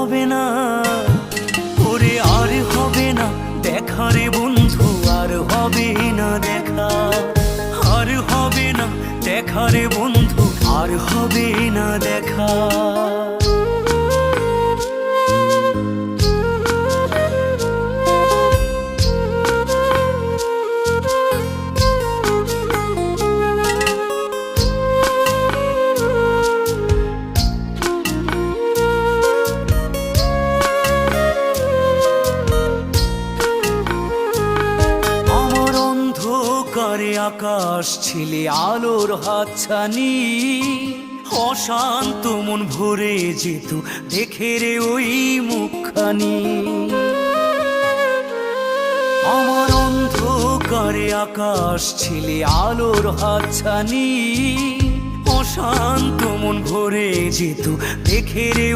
হবে না, ওরে আর হবে না দেখা রে বন্ধু, আর হবে না দেখা, আর হবে না দেখা রে বন্ধু, আর হবে না দেখা। করে আকাশ ছিলে আলোর হাতছানি, অশান্ত মন ভরে যেত দেখে রে ওই মুখখানি। আমার অন্ধকারে আকাশ ছিলে আলোর হাতছানি, অশান্ত মন ভরে যেত দেখে রে